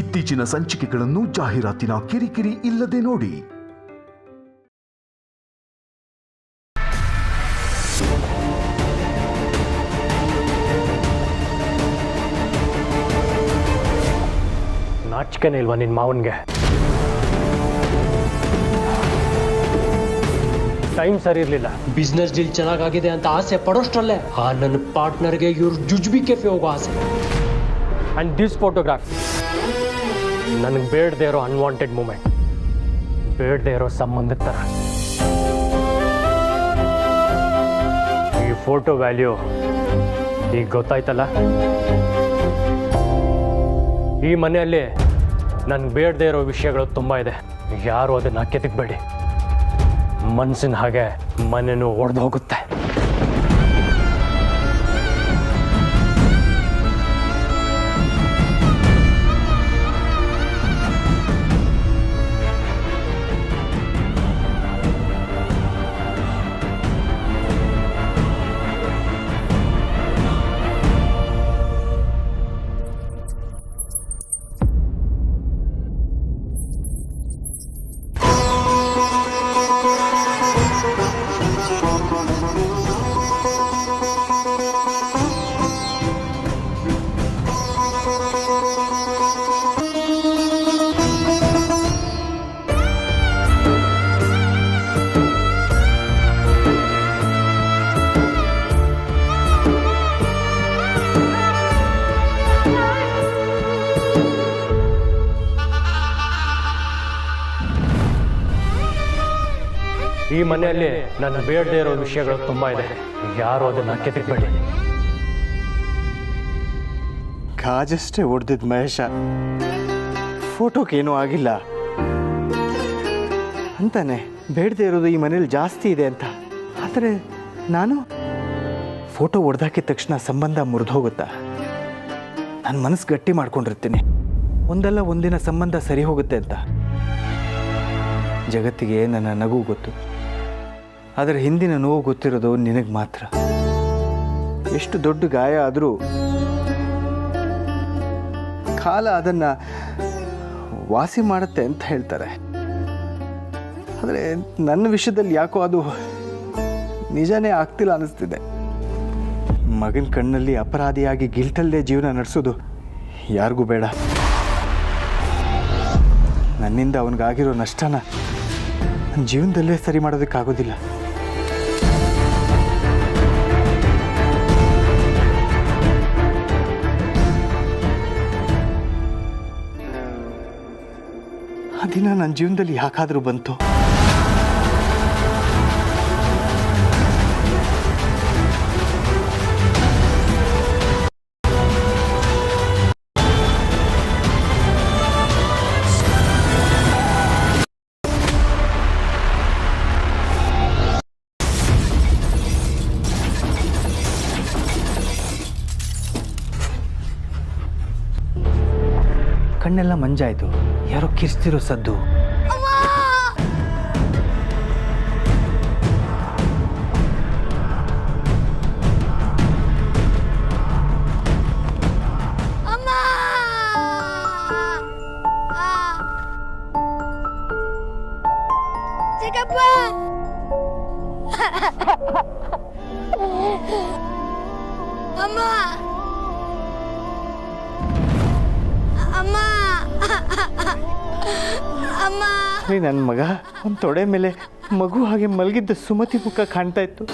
ಇತ್ತೀಚಿನ ಸಂಚಿಕೆಗಳನ್ನು ಜಾಹೀರಾತಿನ ಕಿರಿಕಿರಿ ಇಲ್ಲದೆ ನೋಡಿ. ನಾಚಿಕೆನೇ ಇಲ್ವಾ ನಿನ್ನ ಮಾವನ್ಗೆ? ಟೈಮ್ ಸರಿ ಇರಲಿಲ್ಲ. ಬಿಸ್ನೆಸ್ ಡೀಲ್ ಚೆನ್ನಾಗಿದೆ ಅಂತ ಆಸೆ ಪಡೋಷ್ಟರಲ್ಲೇ ಆ ನನ್ನ ಪಾರ್ಟ್ನರ್ಗೆ ಇವ್ರು ಜುಜ್ಬಿ ಕೆಫೆ ಹೋಗೋ ಆಸೆ. ಆ್ಯಂಡ್ ದಿಸ್ ಫೋಟೋಗ್ರಾಫ್ ನನಗೆ ಬೇಡದೇ ಇರೋ ಅನ್ವಾಂಟೆಡ್ ಮೂಮೆಂಟ್, ಬೇಡದೇ ಇರೋ ಸಂಬಂಧದ ಥರ. ಈ ಫೋಟೋ ವ್ಯಾಲ್ಯೂ ಈಗ ಗೊತ್ತಾಯ್ತಲ್ಲ. ಈ ಮನೆಯಲ್ಲಿ ನನಗೆ ಬೇಡದೇ ಇರೋ ವಿಷಯಗಳು ತುಂಬ ಇದೆ. ಯಾರು ಅದನ್ನು ಕೆದಕಬೇಡಿ. ಮನಸ್ಸಿನ ಹಾಗೆ ಮನೆಯೂ ಒಡೆದು ಹೋಗುತ್ತೆ. ಈ ಮನೆಯಲ್ಲಿ ನನ್ನ ಬೇಡದೇ ಇರೋ ವಿಷಯಗಳು ತುಂಬ ಇದೆ. ಯಾರು ಅದನ್ನು ಕೆದಕಬೇಡಿ. ಗಾಜಷ್ಟೇ ಹೊಡೆದಿದ್ದ ಮಹೇಶ, ಫೋಟೋಕ್ಕೇನೂ ಆಗಿಲ್ಲ ಅಂತಾನೆ ಬೇಡದೇ ಇರೋದು ಈ ಮನೇಲಿ ಜಾಸ್ತಿ ಇದೆ ಅಂತ. ಆದರೆ ನಾನು ಫೋಟೋ ಹೊಡೆದಾಕಿದ ತಕ್ಷಣ ಸಂಬಂಧ ಮುರಿದೋಗುತ್ತಾ? ನನ್ನ ಮನಸ್ಸು ಗಟ್ಟಿ ಮಾಡ್ಕೊಂಡಿರ್ತೀನಿ, ಒಂದಲ್ಲ ಒಂದಿನ ಸಂಬಂಧ ಸರಿ ಹೋಗುತ್ತೆ ಅಂತ. ಜಗತ್ತಿಗೆ ನನ್ನ ನಗು ಗೊತ್ತು, ಆದರೆ ಹಿಂದಿನ ನೋವು ಗೊತ್ತಿರೋದು ನಿನಗೆ ಮಾತ್ರ. ಎಷ್ಟು ದೊಡ್ಡ ಗಾಯ ಆದರೂ ಕಾಲ ಅದನ್ನು ವಾಸಿ ಮಾಡುತ್ತೆ ಅಂತ ಹೇಳ್ತಾರೆ. ಆದರೆ ನನ್ನ ವಿಷಯದಲ್ಲಿ ಯಾಕೋ ಅದು ನಿಜನೇ ಆಗ್ತಿಲ್ಲ ಅನ್ನಿಸ್ತಿದೆ. ಮಗನ ಕಣ್ಣಲ್ಲಿ ಅಪರಾಧಿಯಾಗಿ ಗಿಲ್ಟಲ್ಲೇ ಜೀವನ ನಡೆಸೋದು ಯಾರಿಗೂ ಬೇಡ. ನನ್ನಿಂದ ಅವನಿಗಾಗಿರೋ ನಷ್ಟನ ನನ್ನ ಜೀವನದಲ್ಲೇ ಸರಿ ಮಾಡೋದಕ್ಕಾಗೋದಿಲ್ಲ. ಆ ದಿನ ನನ್ನ ಜೀವನದಲ್ಲಿ ಯಾಕಾದರೂ ಬಂತು? ಕಣ್ಣೆಲ್ಲ ಮಂಜಾಯಿತು. ಯಾರೋ ಕಿರ್ಸ್ತಿರೋ ಸದ್ದು. ನನ್ನ ಮಗ ಒಂದು ತೊಡೆ ಮೇಲೆ ಮಗು ಹಾಗೆ ಮಲಗಿದ್ದ ಸುಮತಿ ಮುಖ ಕಾಣ್ತಾ ಇತ್ತು.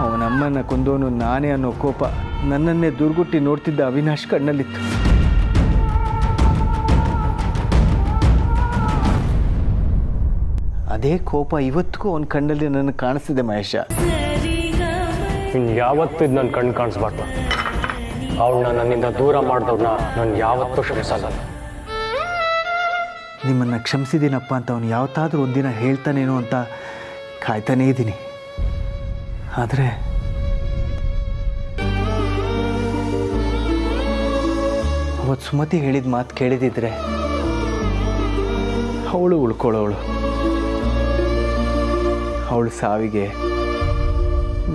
ಅವನಮ್ಮನ ಕೊಂದೋನು ನಾನೇ ಅನ್ನೋ ಕೋಪ ನನ್ನನ್ನೇ ದುರ್ಗುಟ್ಟಿ ನೋಡ್ತಿದ್ದ ಅವಿನಾಶ್ ಕಣ್ಣಲ್ಲಿತ್ತು. ಅದೇ ಕೋಪ ಇವತ್ತಿಗೂ ಅವನ ಕಣ್ಣಲ್ಲಿ ನನಗೆ ಕಾಣಿಸ್ತಿದೆ ಮಹೇಶ. ಇನ್ನು ಯಾವತ್ತೂ ನನ್ನ ಕಣ್ಣು ಕಾಣಿಸ್ಬಾರ್ದು. ಅವಳನ್ನ ನನ್ನಿಂದ ದೂರ ಮಾಡಿದವ್ರನ್ನ ನಾನು ಯಾವತ್ತೂ ಕ್ಷಮಿಸಲ್ಲ. ನಿಮ್ಮನ್ನು ಕ್ಷಮಿಸಿದ್ದೀನಪ್ಪ ಅಂತ ಅವನು ಯಾವತ್ತಾದರೂ ಒಂದಿನ ಹೇಳ್ತಾನೇನೋ ಅಂತ ಕಾಯ್ತಾನೇ ಇದ್ದೀನಿ. ಆದರೆ ಅವತ್ತು ಸುಮತಿ ಹೇಳಿದ ಮಾತು ಕೇಳಿದಿದ್ರೆ ಅವಳು ಉಳ್ಕೊಳ್ಳೋಳು. ಅವಳು ಸಾವಿಗೆ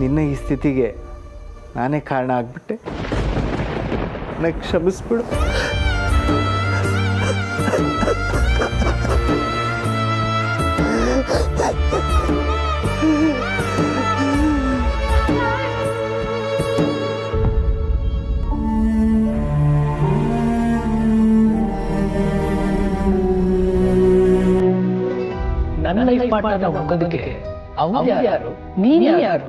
ನಿನ್ನ ಈ ಸ್ಥಿತಿಗೆ ನಾನೇ ಕಾರಣ ಆಗ್ಬಿಟ್ಟೆ. ನನಗೆ ಕ್ಷಮಿಸ್ಬಿಡು. ನನ್ನ ಲೈಫ್ ಪಾರ್ಟ್ನರ್ ಹೋಗೋದಕ್ಕೆ ಅವ್ರು ಯಾರು, ನೀನು ಯಾರು?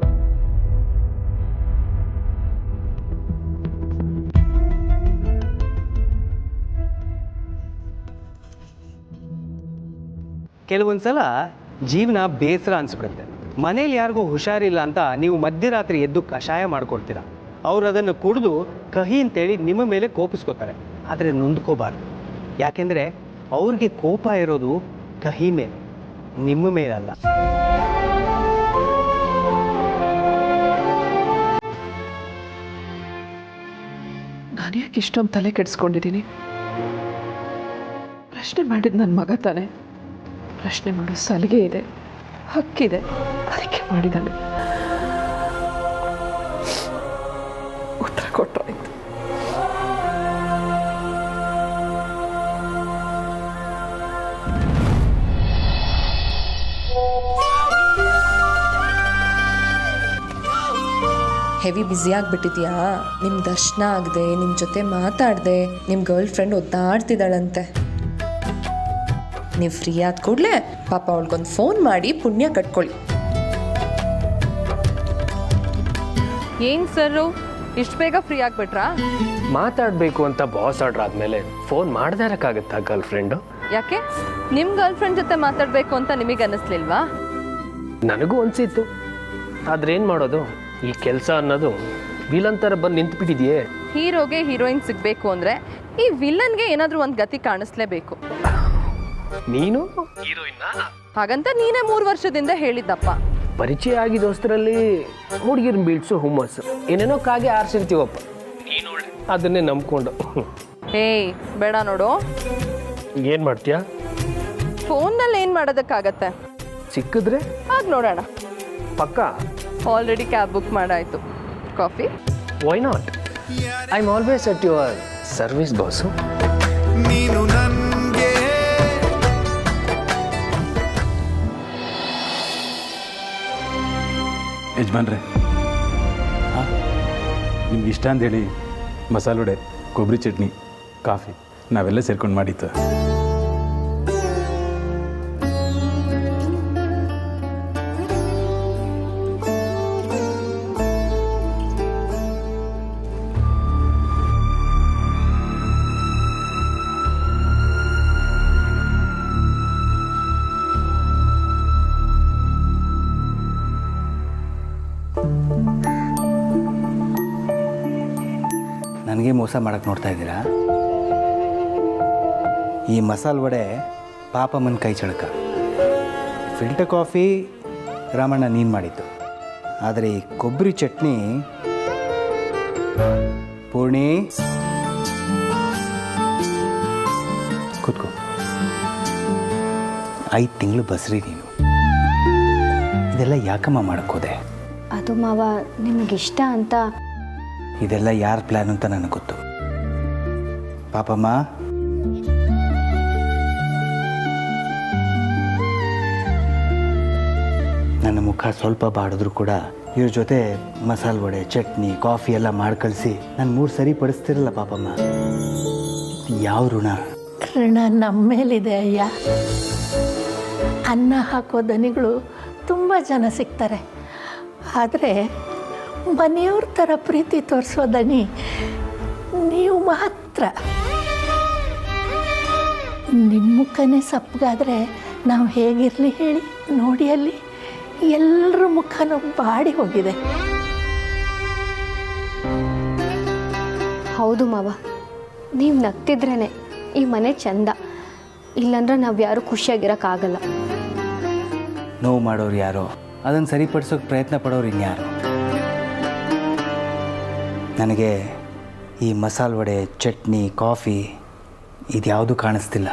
ಕೆಲವೊಂದು ಸಲ ಜೀವನ ಬೇಸರ ಅನಿಸ್ಬಿಡುತ್ತೆ. ಮನೇಲಿ ಯಾರಿಗೂ ಹುಷಾರಿಲ್ಲ ಅಂತ ನೀವು ಮಧ್ಯರಾತ್ರಿ ಎದ್ದು ಕಷಾಯ ಮಾಡ್ಕೊಳ್ತೀರ. ಅವ್ರು ಅದನ್ನು ಕುಡಿದು ಕಹಿ ಅಂತೇಳಿ ನಿಮ್ಮ ಮೇಲೆ ಕೋಪಿಸ್ಕೋತಾರೆ. ಆದರೆ ನೊಂದ್ಕೋಬಾರ್ದು. ಯಾಕೆಂದರೆ ಅವ್ರಿಗೆ ಕೋಪ ಇರೋದು ಕಹಿ ಮೇಲೆ, ನಿಮ್ಮ ಮೇಲಲ್ಲ. ನಾನು ಯಾಕೆ ಇಷ್ಟೊಂದು ತಲೆ ಕೆಡಿಸ್ಕೊಂಡಿದ್ದೀನಿ? ಪ್ರಶ್ನೆ ಮಾಡಿದ ನನ್ನ ಮಗ ತಾನೆ. ಪ್ರಶ್ನೆ ಮಾಡೋ ಸಲಿಗೆ ಇದೆ, ಹಕ್ಕಿದೆ, ಅದಕ್ಕೆ ಮಾಡಿದ್ದಾನೆ. ಉತ್ತರ ಕೊಟ್ಟಾಯ್ತು. Heavy busy ಆಗಿಬಿಟ್ಟಿದ್ಯಾ? ನಿಮ್ಮ ದರ್ಶನ ಆಗದೆ, ನಿಮ್ಮ ಜೊತೆ ಮಾತಾಡದೆ ನಿಮ್ಮ ಗರ್ಲ್ ಫ್ರೆಂಡ್ ಒದ್ದಾಡ್ತಿದ್ದಾಳಂತೆ. ನೀವು ಫ್ರೀ ಆದ ಕೂಡಲೇ ಪಾಪ ಅವಳಿಗೊಂದು ಫೋನ್ ಮಾಡಿ ಪುಣ್ಯ ಕಟ್ಕೊಳ್ಳಿ. ಏನು ಸರ್ ಇಷ್ಟು ಬೇಗ ಫ್ರೀ ಆಗಿಬಿಟ್ರಾ? ಮಾತಾಡಬೇಕು ಅಂತ ಬಾಸ್ ಆರ್ಡ್ರ್ ಆದಮೇಲೆ ಫೋನ್ ಮಾಡದೇ ಇರೋಕ್ಕಾಗತ್ತಾ ಗರ್ಲ್ ಫ್ರೆಂಡು? ಯಾಕೆ ನಿಮ್ಮ ಗರ್ಲ್ ಫ್ರೆಂಡ್ ಜೊತೆ ಮಾತಾಡಬೇಕು ಅಂತ ನಿಮಗೆ ಅನ್ನಿಸ್ಲಿಲ್ವಾ? ನನಗೂ ಅನಿಸಿತ್ತು. ಆದ್ರೆ ಏನು ಮಾಡೋದು, ಈ ಕೆಲಸ ಅನ್ನೋದು ವಿಲನ್ ಥರ ಬಂದು ನಿಂತ್ಬಿಟ್ಟಿದೆಯೇ. ಹೀರೋಗೆ ಹೀರೋಯಿನ್ ಸಿಗಬೇಕು ಅಂದರೆ ಈ ವಿಲನ್ಗೆ ಏನಾದರೂ ಒಂದು ಗತಿ ಕಾಣಿಸ್ಲೇಬೇಕು. ನೀನು ಹೀರೋಯಿನ್ನ? ಹಾಗಂತ ನೀನೇ 3 ವರ್ಷದಿಂದ ಹೇಳಿದ್ದಪ್ಪ. ಪರಿಚಯ ಆಗಿದೋಸ್ತರಲ್ಲಿ ಹುಡುಗಿರನ್ನ ಬೀಳ್ಸು ಹುಮ್ಮಸ್ಸು ಏನೇನೋ ಕಾಗೆ ಆರಿಸಿರ್ತೀವಪ್ಪ. ನೀನು ಅದನ್ನೇ ನಂಬ್ಕೊಂಡು. ಏಯ್ ಬೇಡ ನೋಡು. ಏನು ಮಾಡ್ತೀಯಾ? ಫೋನ್ನಲ್ಲಿ ಏನು ಮಾಡೋದಕ್ಕಾಗತ್ತೆ? ಸಿಕ್ಕಿದ್ರೆ ಆಗ ನೋಡೋಣ. ಪಕ್ಕ ಆಲ್ರೆಡಿ ಕ್ಯಾಬ್ ಬುಕ್ ಮಾಡಾಯಿತು. Coffee? Why not? I am always at your service boss. ನೀನು ನನಗೆ ಯಜಮಾನ್ರೆ, ನಿಮ್ಗೆ ಇಷ್ಟ ಅಂದೇಳಿ ಮಸಾಲೆ ವಡೆ, ಕೊಬ್ಬರಿ ಚಟ್ನಿ, ಕಾಫಿ ನಾವೆಲ್ಲ ಸೇರ್ಕೊಂಡು ಮಾಡಿತ್ತು. ನನಗೆ ಮೋಸ ಮಾಡೋಕ್ಕೆ ನೋಡ್ತಾ ಇದ್ದೀರಾ? ಈ ಮಸಾಲೆ ವಡೆ ಪಾಪಮ್ಮನ ಕೈ ಚಳಕ, ಫಿಲ್ಟರ್ ಕಾಫಿ ರಾಮಣ್ಣ ನೀನು ಮಾಡಿದ್ದು. ಆದರೆ ಈ ಕೊಬ್ಬರಿ ಚಟ್ನಿ ಪೂರ್ಣಿ ಕೂತ್ಕೋ. 5 ತಿಂಗಳು ಬಸ್ರಿ ನೀನು. ಇದೆಲ್ಲ ಯಾಕಮ್ಮ ಮಾಡೋಕ್ಕೋದೆ? ಅದು ಮಾವ ನಿಮಗಿಷ್ಟ ಅಂತ. ಇದೆಲ್ಲ ಯಾರ ಪ್ಲ್ಯಾನ್ ಅಂತ ನನಗೆ ಗೊತ್ತು. ಪಾಪಮ್ಮ, ನನ್ನ ಮುಖ ಸ್ವಲ್ಪ ಬಾಡಿದ್ರು ಕೂಡ ಇವ್ರ ಜೊತೆ ಮಸಾಲೆ ವಡೆ, ಚಟ್ನಿ, ಕಾಫಿ ಎಲ್ಲ ಮಾಡಿ ಕಳಿಸಿ ನಾನು 3 ಸರಿ ಪಡಿಸ್ತಿರಲ್ಲ ಪಾಪಮ್ಮ. ಯಾವ ಋಣ? ಋಣ ನಮ್ಮ ಮೇಲಿದೆ ಅಯ್ಯ. ಅನ್ನ ಹಾಕೋ ದನಿಗಳು ತುಂಬ ಜನ ಸಿಗ್ತಾರೆ, ಆದರೆ ಮನೆಯವ್ರ ಥರ ಪ್ರೀತಿ ತೋರಿಸೋ ದನಿ ನೀವು ಮಾತ್ರ. ನಿಮ್ಮ ಮುಖನೇ ಸಪ್ಪಗಾದರೆ ನಾವು ಹೇಗಿರಲಿ ಹೇಳಿ? ನೋಡಿ ಅಲ್ಲಿ ಎಲ್ಲರ ಮುಖನೂ ಬಾಡಿ ಹೋಗಿದೆ. ಹೌದು ಮಾವ, ನೀವು ನಗ್ತಿದ್ರೇ ಈ ಮನೆ ಚಂದ. ಇಲ್ಲಾಂದ್ರೆ ನಾವು ಯಾರು ಖುಷಿಯಾಗಿರೋಕ್ಕಾಗಲ್ಲ. ನೋವು ಮಾಡೋರು ಯಾರೋ, ಅದನ್ನು ಸರಿಪಡಿಸೋಕೆ ಪ್ರಯತ್ನ ಪಡೋರು ಇನ್ಯಾರು? ನನಗೆ ಈ ಮಸಾಲೆ ವಡೆ, ಚಟ್ನಿ, ಕಾಫಿ ಇದ್ಯಾವುದೂ ಕಾಣಿಸ್ತಿಲ್ಲ.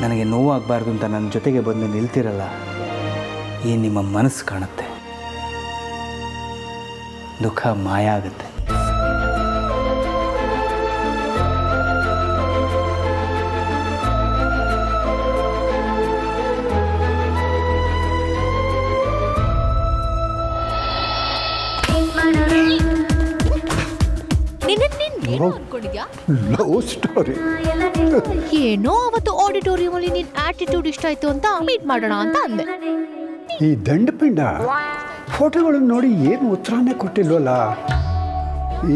ನನಗೆ ನೋವಾಗಬಾರ್ದು ಅಂತ ನನ್ನ ಜೊತೆಗೆ ಬಂದು ನಿಲ್ತಿರಲ್ಲ, ಈ ನಿಮ್ಮ ಮನಸ್ಸು ಕಾಣುತ್ತೆ. ದುಃಖ ಮಾಯ ಆಗುತ್ತೆ. ಲವ್ ಸ್ಟೋರಿ ಏನೋ ಅವತ್ತು ಆಡಿಟೋರಿಯಂ ಅಲ್ಲಿ ನಿನ್ ಆಟಿಟ್ಯೂಡ್ ಇಷ್ಟ ಆಯ್ತು ಅಂತ ಮೀಟ್ ಮಾಡೋಣ ಅಂತ ಅಂದೆ. ಈ ದಂಡಪಿಂಡ ಫೋಟೋಗಳನ್ನು ನೋಡಿ ಏನು ಉತ್ತರನೇ ಕೊಟ್ಟಿಲ್ವಲ್ಲ.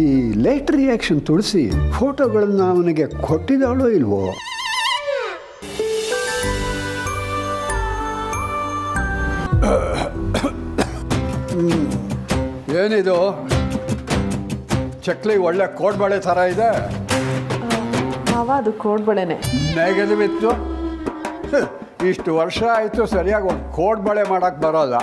ಈ ಲೇಟ್ ರಿಯಾಕ್ಷನ್ ತುಳಸಿ ಫೋಟೋಗಳನ್ನು ಅವನಿಗೆ ಕೊಟ್ಟಿದ್ದಾಳೋ ಇಲ್ವೋ? ಏನಿದು ಚಕ್ಲಿ ಒಳ್ಳೆ ಕೋಡ್ಬಳೆ ಥರ ಇದೆ. ಅದು ಕೋಡ್ಬಳೆನೆ. ನೆಗೆದಿತ್ತು. ಇಷ್ಟು ವರ್ಷ ಆಯಿತು ಸರಿಯಾಗಿ ಒಂದು ಕೋಡ್ಬಳೆ ಮಾಡಕ್ಕೆ ಬರೋಲ್ಲ.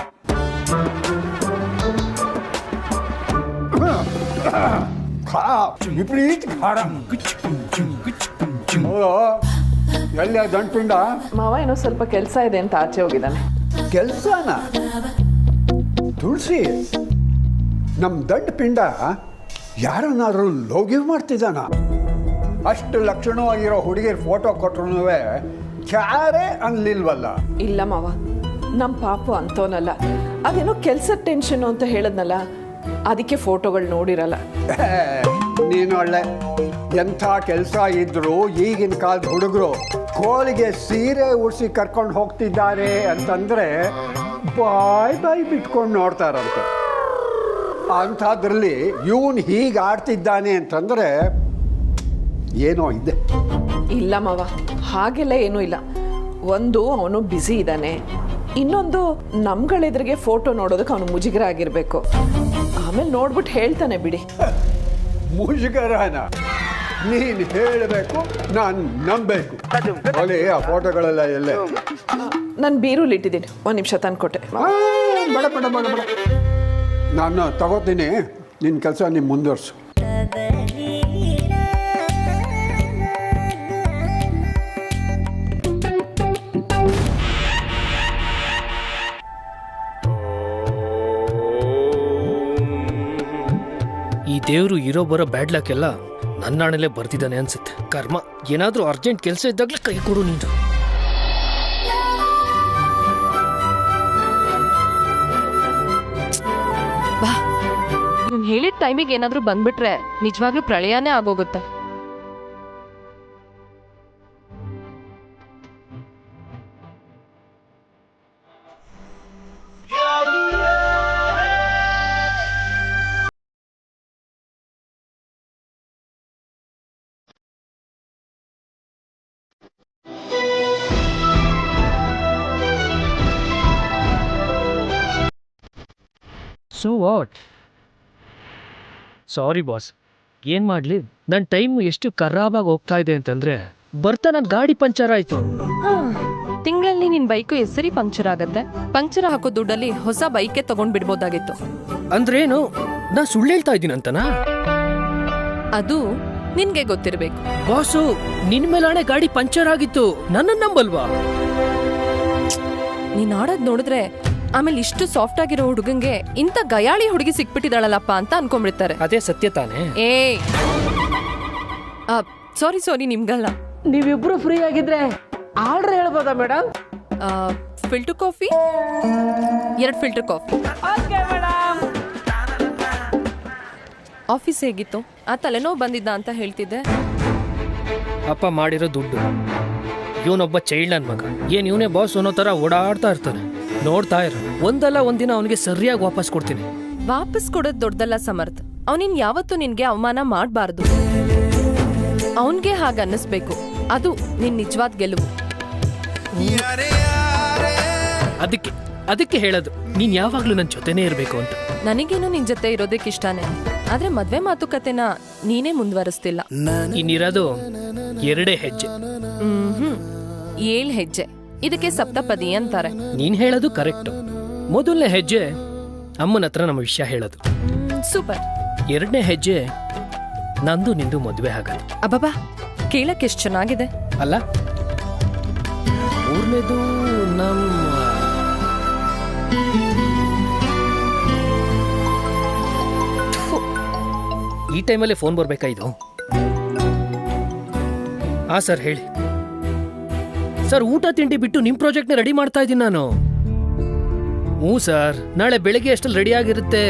ವಿಪರೀತ ಖಾರ. ಎಲ್ಲಿ ದಂಡ್ಪಿಂಡ? ಮಾವ ಏನೋ ಸ್ವಲ್ಪ ಕೆಲಸ ಇದೆ ಅಂತ ಆಚೆ ಹೋಗಿದ್ದಾನೆ. ಕೆಲಸನ? ತುಳಸಿ, ನಮ್ಮ ದಂಡಪಿಂಡ ಯಾರನ್ನಾದ್ರೂ ಲವ್ ಮಾಡ್ತಿದ್ದಾನ? ಅಷ್ಟು ಲಕ್ಷಣವಾಗಿರೋ ಹುಡುಗಿರ ಫೋಟೋ ಕೊಟ್ರು ಕ್ಯಾರೇ ಅನ್ಲಿಲ್ವಲ್ಲ. ಇಲ್ಲ ಮಾವ, ನಮ್ಮ ಪಾಪು ಅಂತೋನಲ್ಲ. ಅದೇನೋ ಕೆಲಸದ ಟೆನ್ಷನ್ ಅಂತ ಹೇಳದ್ನಲ್ಲ, ಅದಕ್ಕೆ ಫೋಟೋಗಳು ನೋಡಿರಲ್ಲ. ನೀನು ಒಳ್ಳೆ ಎಂಥ ಕೆಲಸ ಇದ್ರು ಈಗಿನ ಕಾಲದ ಹುಡುಗರು ಕೋಲಿಗೆ ಸೀರೆ ಉಡಿಸಿ ಕರ್ಕೊಂಡು ಹೋಗ್ತಿದ್ದಾರೆ ಅಂತಂದ್ರೆ ಬಾಯ್ ಬಿಟ್ಕೊಂಡು ನೋಡ್ತಾರಂತೆ. ಅಂಥದ್ರಲ್ಲಿ ಇವನು ಹೀಗೆ ಆಡ್ತಿದ್ದಾನೆ ಅಂತಂದ್ರೆ ಏನೋ ಇದೆ. ಇಲ್ಲ ಮಾವ, ಹಾಗೆಲ್ಲ ಏನೂ ಇಲ್ಲ. ಒಂದು, ಅವನು ಬ್ಯುಸಿ ಇದ್ದಾನೆ. ಇನ್ನೊಂದು, ನಮ್ಗಳೆದ್ರಿಗೆ ಫೋಟೋ ನೋಡೋದಕ್ಕೆ ಅವನು ಮುಜುಗರ ಆಗಿರ್ಬೇಕು. ಆಮೇಲೆ ನೋಡ್ಬಿಟ್ಟು ಹೇಳ್ತಾನೆ ಬಿಡಿ. ಮುಜುಗರನ ನೀನು ಹೇಳಬೇಕು, ನಾನು ನಂಬಬೇಕು. ಅಲ್ಲಿ ಆ ಫೋಟೋಗಳೆಲ್ಲ ಎಲ್ಲೇ? ನಾನು ಬೀರುಲಿ ಇಟ್ಟಿದ್ದೀನಿ, ಒಂದು ನಿಮಿಷ ತಂದ್ಕೊಟ್ಟೆ. ಬೇಡ ಬೇಡ ಬೇಡ ಬೇಡ, ನಾನು ತಗೋತೀನಿ. ನಿನ್ನ ಕೆಲಸ ನೀವು ಮುಂದುವರ್ಸು. ಈ ದೇವ್ರು ಇರೋ ಬರೋ ಬ್ಯಾಡ್ ಲಕ್ ಎಲ್ಲ ನನ್ನಾಣಲ್ಲೇ ಬರ್ತಿದ್ದಾನೆ ಅನ್ಸುತ್ತೆ. ಕರ್ಮ, ಏನಾದ್ರೂ ಅರ್ಜೆಂಟ್ ಕೆಲಸ ಇದ್ದಾಗಲೇ ಕೈ ಕೊಡು ನೀನು. ಬಾ, ನೀನು ಹೇಳಿದ ಟೈಮಿಗೆ ಏನಾದ್ರೂ ಬಂದ್ಬಿಟ್ರೆ ನಿಜವಾಗ್ಲೂ ಪ್ರಳಯನೇ ಆಗೋಗುತ್ತೆ. So what? ಸಾರಿ ಬಾಸ್, ಏನು ಮಾಡಲಿ, ನನ್ನ ಟೈಮ್ ಎಷ್ಟು ಖರಾಬಾಗಿ ಹೋಗ್ತಾ ಇದೆ ಅಂತಂದರೆ ಬರ್ತಾ ನನ್ನ ಗಾಡಿ ಪಂಚರ್ ಆಯಿತು. ತಿಂಗಳಲ್ಲಿ ನಿನ್ ಬೈಕು ಎಸರಿ ಪಂಕ್ಚರ್ ಆಗತ್ತೆ. ಪಂಕ್ಚರ್ ಹಾಕೋ ದುಡ್ಡಲ್ಲಿ ಹೊಸ ಬೈಕೆ ತಗೊಂಡ್ ಬಿಡ್ಬೋದಾಗಿತ್ತು. ಅಂದ್ರೇನು, ನಾ ಸುಳ್ಳು ಹೇಳ್ತಾ ಇದ್ದೀನಂತನಾ? ಅದು ನಿನ್ಗೆ ಗೊತ್ತಿರ್ಬೇಕು. ಬಾಸು, ನಿನ್ ಮೇಲಾಣೆ ಗಾಡಿ ಪಂಚರ್ ಆಗಿತ್ತು, ನನ್ನ ನಂಬಲ್ವಾ? ನೀನ್ ಆಡೋದ್ ನೋಡಿದ್ರೆ ಆಮೇಲೆ ಇಷ್ಟು ಸಾಫ್ಟ್ ಆಗಿರೋ ಹುಡುಗಂಗೆ ಇಂಥ ಗಯಾಳಿ ಹುಡುಗಿ ಸಿಕ್ಬಿಟ್ಟಿದಾಳಲ್ಲಪ್ಪ ಅಂತ ಅನ್ಕೊಂಡ್ಬಿಡ್ತಾರೆ. ಅದೇ ಸತ್ಯ ತಾನೇ? ಸಾರಿ ನಿಮ್ಗಲ್ಲ. ನೀವಿಬ್ರು ಫ್ರೀ ಆಗಿದ್ರೆ ಆರ್ಡರ್ ಹೇಳ್ಬೋದಾ madam? Filter coffee, 2 filter coffee. Office ಹೇಗಿತ್ತು? ಆ ತಲೆನೋವು ಬಂದಿದ್ದ ಅಂತ ಹೇಳ್ತಿದ್ದೆ. ಅಪ್ಪ ಮಾಡಿರೋ ದುಡ್ಡು, ಇವನೊಬ್ಬ ಚೈಲ್ಡ್ ನನ್ ಮಗ, ಏನ್ ಇವನೇ ಬಾಸ್ ಅನ್ನೋ ತರ ಓಡಾಡ್ತಾ ಇರ್ತಾನೆ. ನೋಡ್ತಾ ಇರ, ಒಂದಲ್ಲ ಒಂದಿನ ಅವನಿಗೆ ಸರಿಯಾಗಿ ವಾಪಸ್ ಕೊಡ್ತೀನಿ. ವಾಪಸ್ ಕೊಡೋದ್ ದೊಡ್ಡದಲ್ಲ ಸಮರ್ಥ. ಅವನಿನ್ ಯಾವತ್ತೂ ನಿನ್ಗೆ ಅವಮಾನ ಮಾಡಬಾರ್ದು. ಅವನ್ಗೆ ಹಾಗ ಅನ್ನಿಸ್ಬೇಕು. ಅದು ನಿನ್ ನಿಜವಾದ ಗೆಲುವು. ಅದಕ್ಕೆ ಹೇಳೋದು, ನೀನ್ ಯಾವಾಗ್ಲೂ ನನ್ ಜೊತೆನೇ ಇರ್ಬೇಕು ಅಂತ. ನನಗೇನು ನಿನ್ ಜೊತೆ ಇರೋದಕ್ಕೆ ಇಷ್ಟಾನೆ, ಆದ್ರೆ ಮದ್ವೆ ಮಾತುಕತೆನ ನೀನೇ ಮುಂದುವರಿಸ್ತಿಲ್ಲ. ಇನ್ನಿರೋದು 2 ಹೆಜ್ಜೆ. 7 ಹೆಜ್ಜೆ. ಇದಕ್ಕೆ ಸಪ್ತಪದಿ ಅಂತಾರೆ. ನೀನ್ ಹೇಳೋದು ಕರೆಕ್ಟ್. ಮೊದಲನೇ ಹೆಜ್ಜೆ ಅಮ್ಮನ ಹತ್ರ ನಮ್ಮ ವಿಷಯ ಹೇಳೋದು. ಸೂಪರ್. 2ನೇ ಹೆಜ್ಜೆ ನಂದು ನಿಂದು ಮದುವೆ ಆಗದು. ಅಬ್ಬಬ್ಬಾ, ಕೇಳಕ್ಕೆ ಎಷ್ಟು ಚೆನ್ನಾಗಿದೆ ಅಲ್ಲ? ಮೂರನೇದು ಈ ಟೈಮಲ್ಲೇ ಫೋನ್ ಬರ್ಬೇಕಾ ಇದು? ಹಾ ಸರ್, ಹೇಳಿ ಸರ್. ಊಟ ತಿಂಡಿ ಬಿಟ್ಟು ನಿಮ್ ಪ್ರಾಜೆಕ್ಟ್ನ ರೆಡಿ ಮಾಡ್ತಾ ಇದ್ದೀನಿ ನಾನು. ಹ್ಞೂ ಸರ್, ನಾಳೆ ಬೆಳಿಗ್ಗೆ ಅಷ್ಟಲ್ಲಿ ರೆಡಿ ಆಗಿರುತ್ತೆ.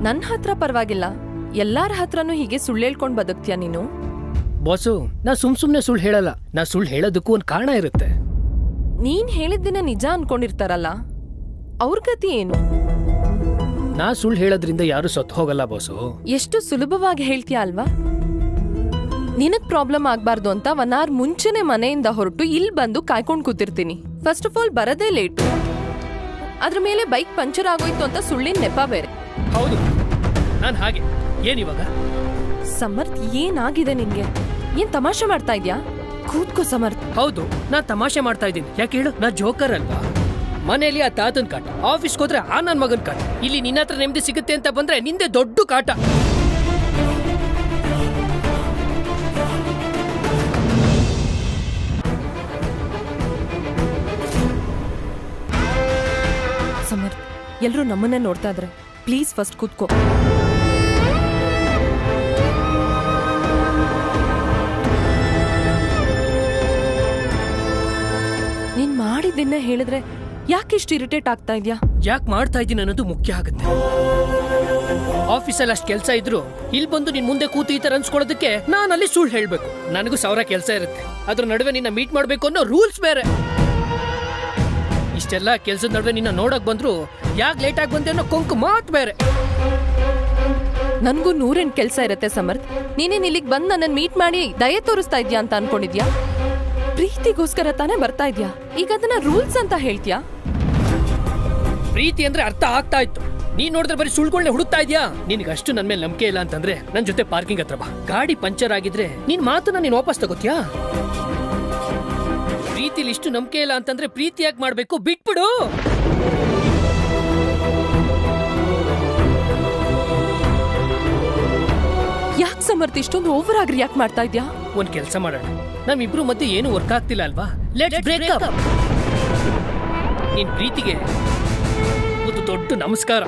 ನನ್ನ ಹತ್ರ ಪರವಾಗಿಲ್ಲ, ಎಲ್ಲಾರ ಹತ್ರನೂ ಹೀಗೆ ಸುಳ್ಳು ಹೇಳ್ಕೊಂಡು ಬದುಕ್ತೀಯ ನೀನು? ಬಾಸು, ನಾ ಸುಮ್ನೆ ಸುಳ್ಳು ಹೇಳಲ್ಲ. ನಾ ಸುಳ್ಳು ಹೇಳೋದಕ್ಕೂ ಒಂದು ಕಾರಣ ಇರುತ್ತೆ. ನೀನ್ ಹೇಳಿದ್ದಿನ ನಿಜ ಅನ್ಕೊಂಡಿರ್ತಾರಲ್ಲ, ಅವ್ರ ಗತಿ ಏನು? ನಾ ಸುಳ್ಳು ಹೇಳೋದ್ರಿಂದ ಯಾರು ಸತ್ತು ಹೋಗಲ್ಲ ಬಾಸು. ಎಷ್ಟು ಸುಲಭವಾಗಿ ಹೇಳ್ತೀಯ ಅಲ್ವಾ? ನಿನಗ್ ಪ್ರಾಬ್ಲಮ್ ಆಗ್ಬಾರ್ದು ಅಂತ 1 hour ಮುಂಚೆನೆ ಮನೆಯಿಂದ ಹೊರಟು ಇಲ್ಲಿ ಬಂದು ಕಾಯ್ಕೊಂಡು ಕೂತಿರ್ತೀನಿ. ಫಸ್ಟ್ ಆಫ್ ಆಲ್ ಬರದೇ ಲೇಟು, ಅದ್ರ ಮೇಲೆ ಬೈಕ್ ಪಂಚರ್ ಆಗೋಯ್ತು ಅಂತ ಸುಳ್ಳಿನ ನೆಪ ಬೇರೆ. ಹೌದು, ನಾನು ಹಾಗೆ. ಏನಿವಾಗ? ಸಮರ್ಥ್, ಏನಾಗಿದೆ ನಿನ್ಗೆ? ಏನ್ ತಮಾಷೆ ಮಾಡ್ತಾ ಇದ್ಯಾ? ಕೂತ್ಕೋ ಸಮರ್ಥ್. ಹೌದು, ನಾನ್ ತಮಾಷೆ ಮಾಡ್ತಾ ಇದ್ದೀನಿ. ಯಾಕೆ ಹೇಳು? ನಾ ಜೋಕರ್ ಅಲ್ವಾ? ಮನೆಯಲ್ಲಿ ಆ ತಾತನ್ ಕಾಟ, ಆಫೀಸ್ಗೆ ಹೋದ್ರೆ ಆ ನನ್ ಮಗನ್ ಕಾಟ, ಇಲ್ಲಿ ನಿನ್ನ ಹತ್ರ ನೆಮ್ಮದಿ ಸಿಗುತ್ತೆ ಅಂತ ಬಂದ್ರೆ ನಿಂದೆ ದೊಡ್ಡ ಕಾಟ. ಸಮರ್ಥ್, ಎಲ್ರೂ ನಮ್ಮನ್ನೇ ನೋಡ್ತಾ ಇದ್ರೆ ಪ್ಲೀಸ್ ಫಸ್ಟ್ ಕೂತ್ಕೋ. ನೀನ್ ಮಾಡಿದ್ದನ್ನ ಹೇಳಿದ್ರೆ ಯಾಕೆ ಇಷ್ಟು ಇರಿಟೇಟ್ ಆಗ್ತಾ ಇದ್ಯಾ? ಯಾಕೆ ಮಾಡ್ತಾ ಇದ್ದೀನಿ ಅನ್ನೋದು ಮುಖ್ಯ ಆಗುತ್ತೆ. ಆಫೀಸಲ್ಲಿ ಅಷ್ಟು ಕೆಲಸ ಇದ್ರು ಇಲ್ಲಿ ಬಂದು ನಿನ್ ಮುಂದೆ ಕೂತು ಈ ತರ ಅನ್ಸ್ಕೊಳ್ಳೋದಕ್ಕೆ ನಾನು ಅಲ್ಲಿ ಸುಳ್ಳು ಹೇಳ್ಬೇಕು. ನನಗೂ 1000 ಕೆಲಸ ಇರುತ್ತೆ, ಅದ್ರ ನಡುವೆ ನಿನ್ನ ಮೀಟ್ ಮಾಡ್ಬೇಕು ಅನ್ನೋ ರೂಲ್ಸ್ ಬೇರೆ. ಇಷ್ಟೆಲ್ಲ ಕೆಲಸದ ನಡುವೆ ನಿನ್ನ ನೋಡಕ್ ಬಂದ್ರು ಯಾಕೆ ಲೇಟ್ ಆಗಿ ಬಂದೆ ಅನ್ನೋ ಕೊಂಕು ಮಾತು ಬೇರೆ. ನನ್ಗೂ 108 ಕೆಲಸ ಇರುತ್ತೆ ಸಮರ್ಥ್. ನೀನೇನ್ ಇಲ್ಲಿಗೆ ಬಂದು ನನ್ನನ್ನು ಮೀಟ್ ಮಾಡಿ ದಯೆ ತೋರಿಸ್ತಾ ಇದ್ಯಾ ಅಂತ ಅನ್ಕೊಂಡಿದ್ಯಾ? ಪ್ರೀತಿಗೋಸ್ಕರ ತಾನೇ ಬರ್ತಾ ಇದ್ಯಾ? ಈಗ ಅದನ್ನ ರೂಲ್ಸ್ ಅಂತ ಹೇಳ್ತೀಯಾ? ಪ್ರೀತಿ ಅಂದ್ರೆ ಅರ್ಥ ಆಗ್ತಾ ಇತ್ತು. ನೀನ್ ನೋಡಿದ್ರೆ ಬರೀ ಸುಳ್ಳುಗಳನ್ನ ಹುಡುಕ್ತಾ ಇದ್ಯಾ? ನಿನ್ಗೆ ಅಷ್ಟು ನನ್ ಮೇಲೆ ನಂಬಿಕೆ ಇಲ್ಲ ಅಂತಂದ್ರೆ ನನ್ ಜೊತೆ ಪಾರ್ಕಿಂಗ್ ಹತ್ರ ಬಾ. ಗಾಡಿ ಪಂಚರ್ ಆಗಿದ್ರೆ ನಿನ್ ಮಾತನ್ನ ನೀನ್ ವಾಪಸ್ ತಗೋತ್ಯಾ? ಪ್ರೀತಿಲಿ ಇಷ್ಟು ನಂಬಿಕೆ ಇಲ್ಲ ಅಂತಂದ್ರೆ ಪ್ರೀತಿ ಯಾಕೆ ಮಾಡ್ಬೇಕು? ಬಿಟ್ಬಿಡು. ಯಾಕೆ ಸಮರ್ಥ್ ಇಷ್ಟೊಂದು ಓವರ್ ಆಗಿ ರಿಯಾಕ್ಟ್ ಮಾಡ್ತಾ ಇದ್ಯಾ? ಒಂದ್ ಕೆಲಸ ಮಾಡೋಣ, ನಮ್ಮಿಬ್ರು ಮಧ್ಯೆ ಏನು ವರ್ಕ್ ಆಗ್ತಿಲ್ಲ ಅಲ್ವಾ? Let's break up. ನಿನ್ ಪ್ರೀತಿಗೆ ಒಂದು ದೊಡ್ಡ ನಮಸ್ಕಾರ.